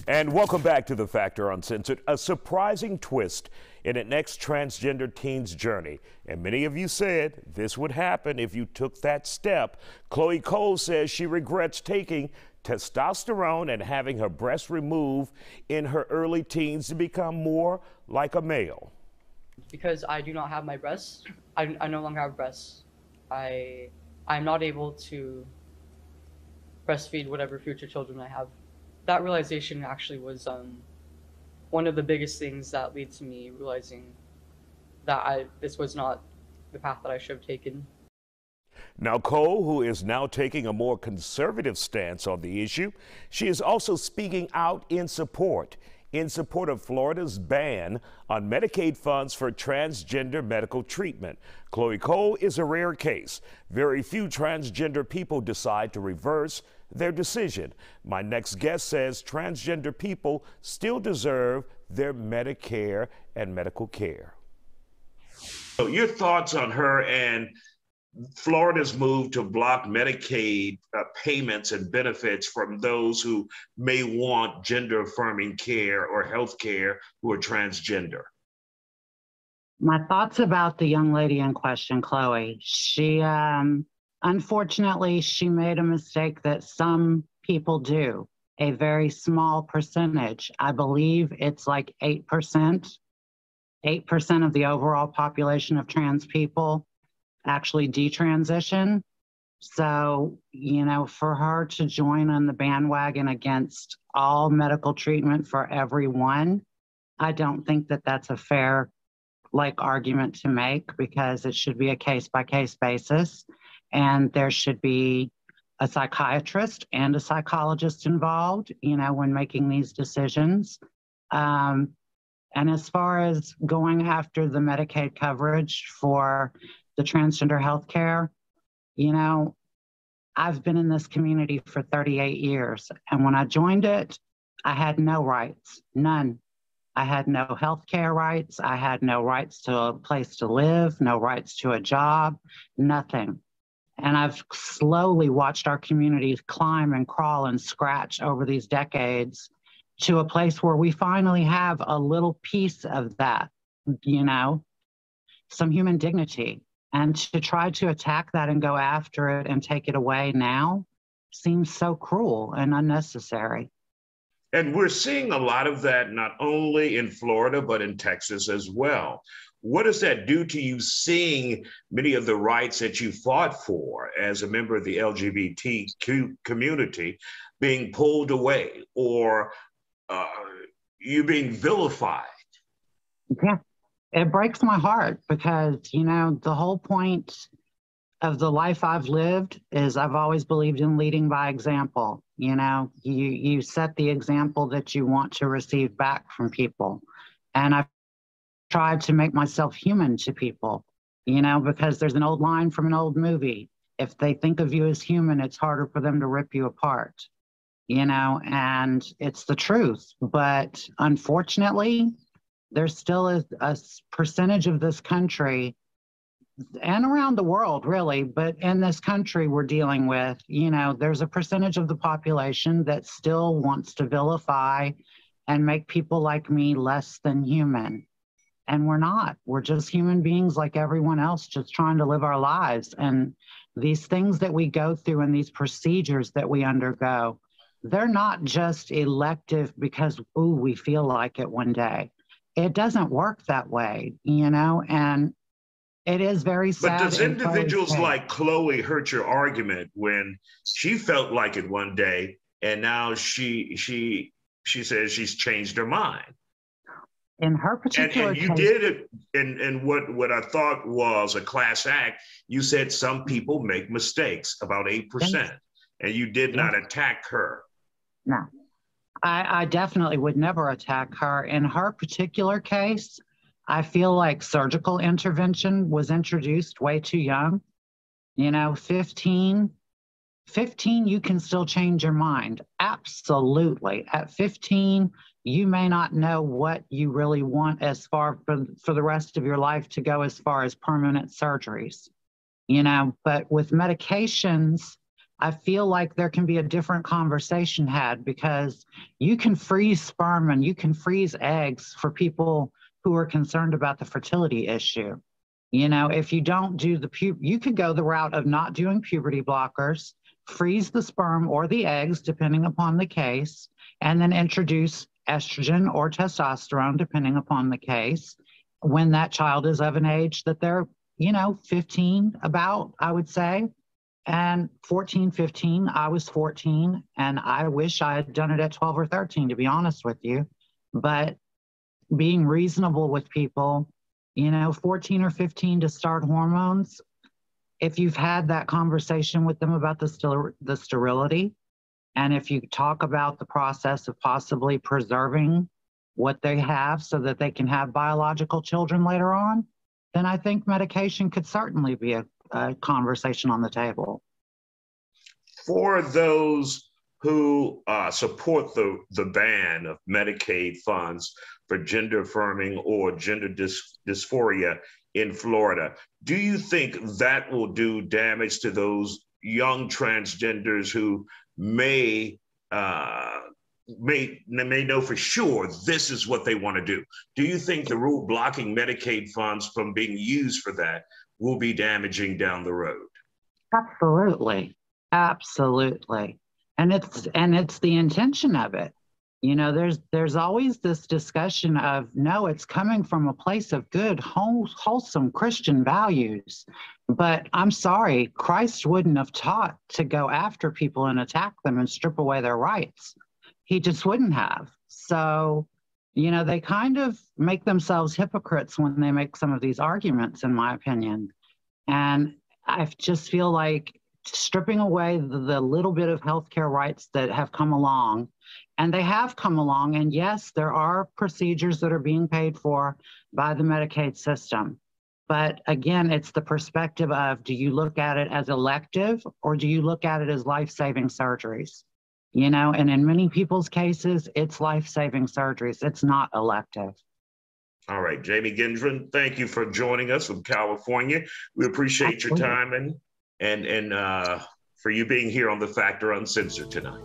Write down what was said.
And welcome back to The Factor Uncensored, a surprising twist in an ex-transgender teen's journey. And many of you said this would happen if you took that step. Chloe Cole says she regrets taking testosterone and having her breasts removed in her early teens to become more like a male. Because I do not have my breasts, I no longer have breasts. I'm not able to breastfeed whatever future children I have. That realization actually was one of the biggest things that led to me realizing that this was not the path that I should have taken. Now, Cole, who is now taking a more conservative stance on the issue, she is also speaking out in support of Florida's ban on Medicaid funds for transgender medical treatment. Chloe Cole is a rare case. Very few transgender people decide to reverse their decision. My next guest says transgender people still deserve their Medicare and medical care. So your thoughts on her and Florida's move to block Medicaid payments and benefits from those who may want gender-affirming care or health care who are transgender? My thoughts about the young lady in question, Chloe. She, unfortunately, she made a mistake that some people do, a very small percentage. I believe it's like 8% of the overall population of trans people actually detransition. So, you know, for her to join on the bandwagon against all medical treatment for everyone, I don't think that that's a fair argument to make, because it should be a case-by-case basis, and there should be a psychiatrist and a psychologist involved, you know, when making these decisions. And as far as going after the Medicaid coverage for the transgender healthcare, you know, I've been in this community for 38 years. And when I joined it, I had no rights, none. I had no healthcare rights. I had no rights to a place to live, no rights to a job, nothing. And I've slowly watched our communities climb and crawl and scratch over these decades to a place where we finally have a little piece of that, you know, some human dignity. And to try to attack that and go after it and take it away now seems so cruel and unnecessary. And we're seeing a lot of that not only in Florida, but in Texas as well. What does that do to you, seeing many of the rights that you fought for as a member of the LGBTQ community being pulled away, or you being vilified? Yeah. It breaks my heart, because, you know, the whole point of the life I've lived is I've always believed in leading by example. You know, you set the example that you want to receive back from people. And I've tried to make myself human to people, you know, because there's an old line from an old movie. If they think of you as human, it's harder for them to rip you apart, you know, and it's the truth. But unfortunately, there's still a percentage of this country and around the world, really, but in this country we're dealing with, you know, there's a percentage of the population that still wants to vilify and make people like me less than human. And we're not. We're just human beings like everyone else, just trying to live our lives. And these things that we go through and these procedures that we undergo, they're not just elective because, ooh, we feel like it one day. It doesn't work that way, you know, and it is very sad. But does individuals like Chloe hurt your argument when she felt like it one day and now she says she's changed her mind? In her particular case, you did it in what I thought was a class act. You said some people make mistakes, about 8%, and you did not attack her. No. I definitely would never attack her. In her particular case, I feel like surgical intervention was introduced way too young. You know, 15, you can still change your mind. Absolutely. At 15, you may not know what you really want as far for the rest of your life to go as far as permanent surgeries, you know, but with medications, I feel like there can be a different conversation had, because you can freeze sperm and you can freeze eggs for people who are concerned about the fertility issue. You know, if you don't do you could go the route of not doing puberty blockers, freeze the sperm or the eggs, depending upon the case, and then introduce estrogen or testosterone, depending upon the case, when that child is of an age that they're, 15 about, I would say. And 14, 15, I was 14, and I wish I had done it at 12 or 13, to be honest with you. But being reasonable with people, 14 or 15 to start hormones, if you've had that conversation with them about the sterility, and if you talk about the process of possibly preserving what they have so that they can have biological children later on, then I think medication could certainly be a conversation on the table. For those who support the ban of Medicaid funds for gender affirming or gender dysphoria in Florida, do you think that will do damage to those young transgenders who may know for sure this is what they want to do? Do you think the rule blocking Medicaid funds from being used for that will be damaging down the road? Absolutely. Absolutely. And it's the intention of it. There's always this discussion of, no, it's coming from a place of good, wholesome Christian values. But I'm sorry, Christ wouldn't have taught to go after people and attack them and strip away their rights. He just wouldn't have. So, they kind of make themselves hypocrites when they make some of these arguments, in my opinion. And I just feel like stripping away the little bit of healthcare rights that have come along, and they have come along, and yes, there are procedures that are being paid for by the Medicaid system. But again, it's the perspective of, do you look at it as elective or do you look at it as life-saving surgeries? And in many people's cases, it's life-saving surgeries. It's not elective. All right, Jamie Gendron, thank you for joining us from California. We appreciate your time and for you being here on The Factor Uncensored tonight.